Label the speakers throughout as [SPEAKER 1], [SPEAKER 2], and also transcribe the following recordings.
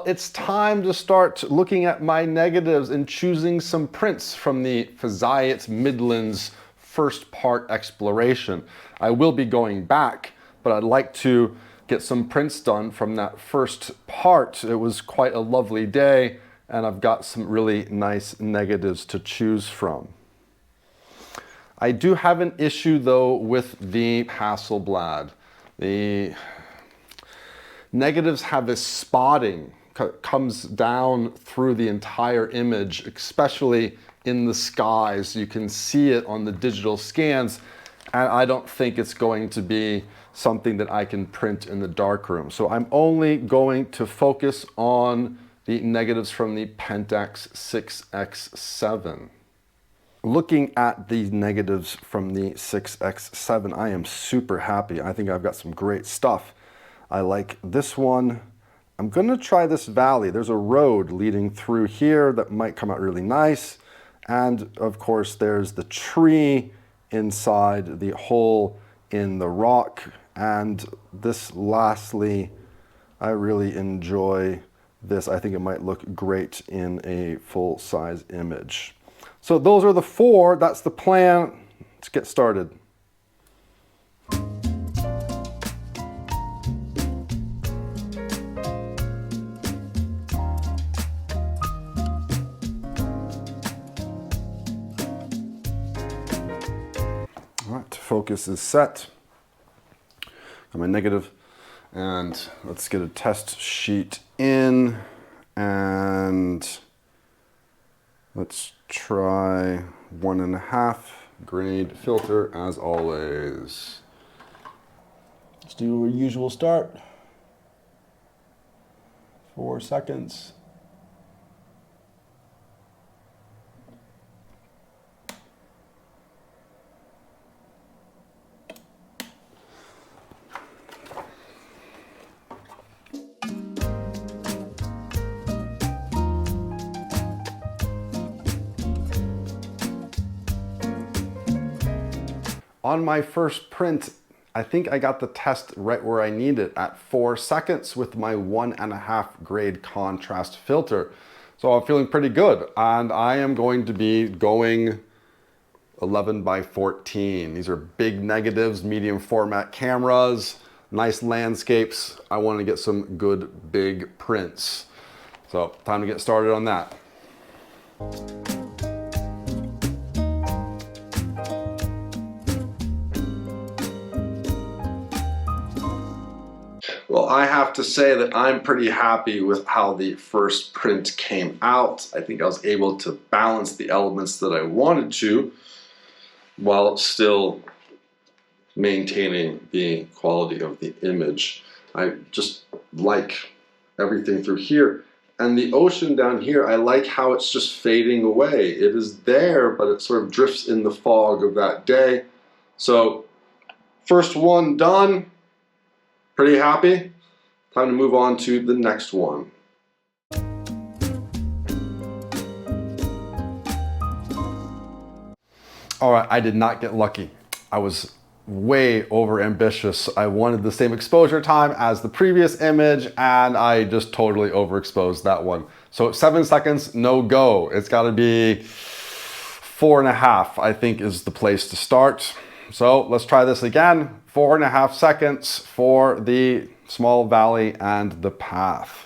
[SPEAKER 1] it's time to start looking at my negatives and choosing some prints from the Fazayat Midlands first part exploration. I will be going back, but I'd like to get some prints done from that first part. It was quite a lovely day, and I've got some really nice negatives to choose from. I do have an issue though with the Hasselblad. The negatives have this spotting, comes down through the entire image, especially in the skies. You can see it on the digital scans, and I don't think it's going to be something that I can print in the darkroom. So I'm only going to focus on the negatives from the Pentax 6x7. Looking at the negatives from the 6x7, I am super happy. I think I've got some great stuff. I like this one. I'm gonna try this valley. There's a road leading through here that might come out really nice. And of course, there's the tree inside the hole in the rock. And this lastly, I really enjoy this. I think it might look great in a full-size image. So those are the four, that's the plan. Let's get started. All right, focus is set. Got my negative, and let's get a test sheet in, and let's try 1.5 grade filter as always.
[SPEAKER 2] Let's do our usual start. 4 seconds.
[SPEAKER 1] On my first print, I think I got the test right where I need it at 4 seconds with my 1.5 grade contrast filter. So I'm feeling pretty good, and I am going to be going 11 by 14. These are big negatives, medium format cameras, nice landscapes. I want to get some good big prints. So time to get started on that. Well, I have to say that I'm pretty happy with how the first print came out. I think I was able to balance the elements that I wanted to while still maintaining the quality of the image. I just like everything through here. And the ocean down here, I like how it's just fading away. It is there, but it sort of drifts in the fog of that day. So, first one done. Pretty happy. Time to move on to the next one. All right, I did not get lucky. I was way over ambitious. I wanted the same exposure time as the previous image, and I just totally overexposed that one. So 7 seconds, no go. It's gotta be 4.5, I think is the place to start. So let's try this again. 4.5 seconds for the small valley and the path.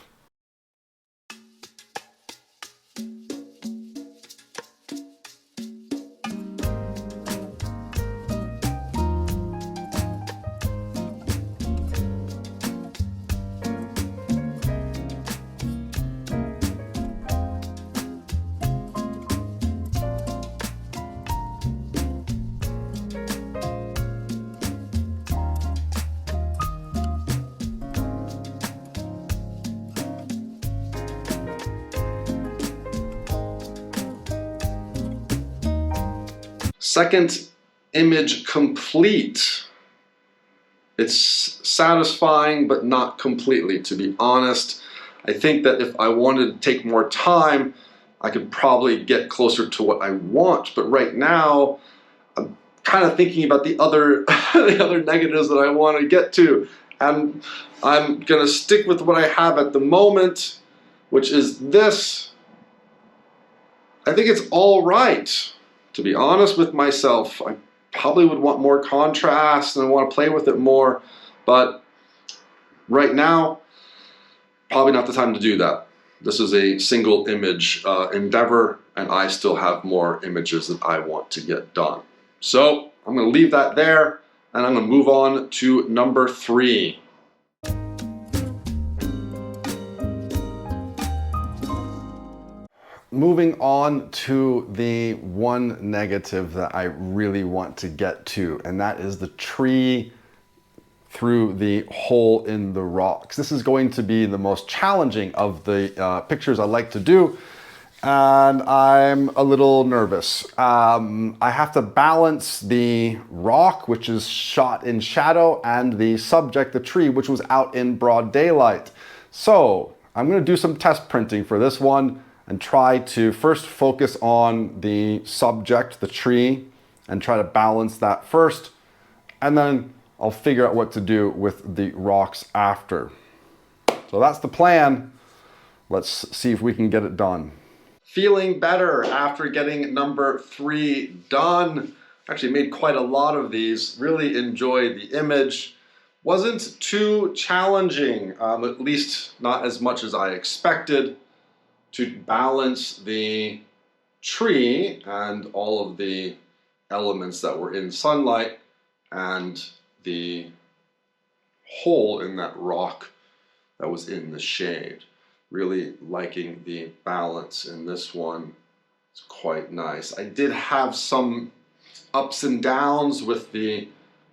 [SPEAKER 1] Second image complete. It's satisfying, but not completely, to be honest. I think that if I wanted to take more time, I could probably get closer to what I want. But right now, I'm kind of thinking about the other, the other negatives that I want to get to. And I'm gonna stick with what I have at the moment. which is this. I think it's all right. To be honest with myself, I probably would want more contrast and I want to play with it more, but right now, probably not the time to do that. This is a single image endeavor, and I still have more images that I want to get done. So I'm going to leave that there, and I'm going to move on to number 3. Moving on to the one negative that I really want to get to, and that is the tree through the hole in the rocks. This is going to be the most challenging of the pictures I like to do, and I'm a little nervous. I have to balance the rock, which is shot in shadow, and the subject, the tree, which was out in broad daylight. So I'm going to do some test printing for this one and try to first focus on the subject, the tree, and try to balance that first, and then I'll figure out what to do with the rocks after. So that's the plan. Let's see if we can get it done. Feeling better after getting number 3 done. Actually made quite a lot of these. Really enjoyed the image. Wasn't too challenging, at least not as much as I expected, to balance the tree and all of the elements that were in sunlight and the hole in that rock that was in the shade. Really liking the balance in this one. It's quite nice. I did have some ups and downs with the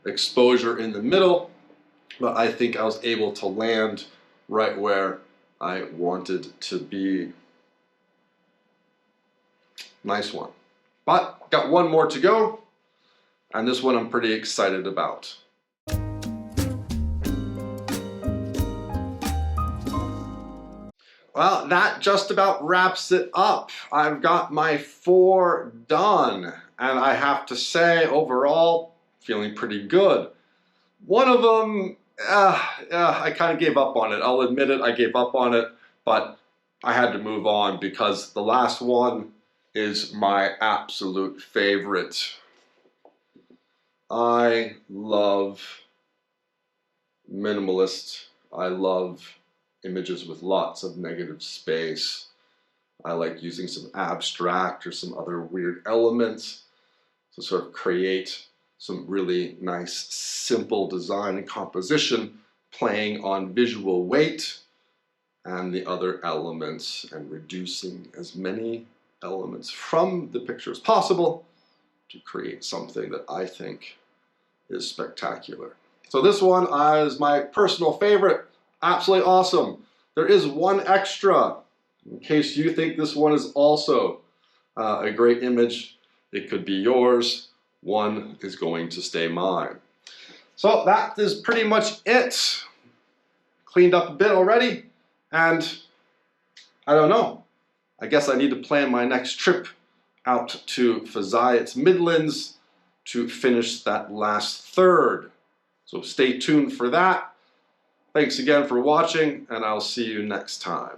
[SPEAKER 1] exposure in the middle, but I think I was able to land right where I wanted to be. Nice one. But got one more to go, and this one I'm pretty excited about. Well, that just about wraps it up. I've got my 4 done, and I have to say, overall, feeling pretty good. One of them, I kind of gave up on it. I'll admit it, I gave up on it, but I had to move on because the last one is my absolute favorite. I love minimalist. I love images with lots of negative space. I like using some abstract or some other weird elements to sort of create some really nice, simple design and composition, playing on visual weight and the other elements and reducing as many elements from the picture as possible to create something that I think is spectacular. So this one is my personal favorite. Absolutely awesome. There is one extra in case you think this one is also a great image. It could be yours. One is going to stay mine. So that is pretty much it. Cleaned up a bit already, and I don't know. I guess I need to plan my next trip out to Fazayat's Midlands to finish that last third. So stay tuned for that. Thanks again for watching, and I'll see you next time.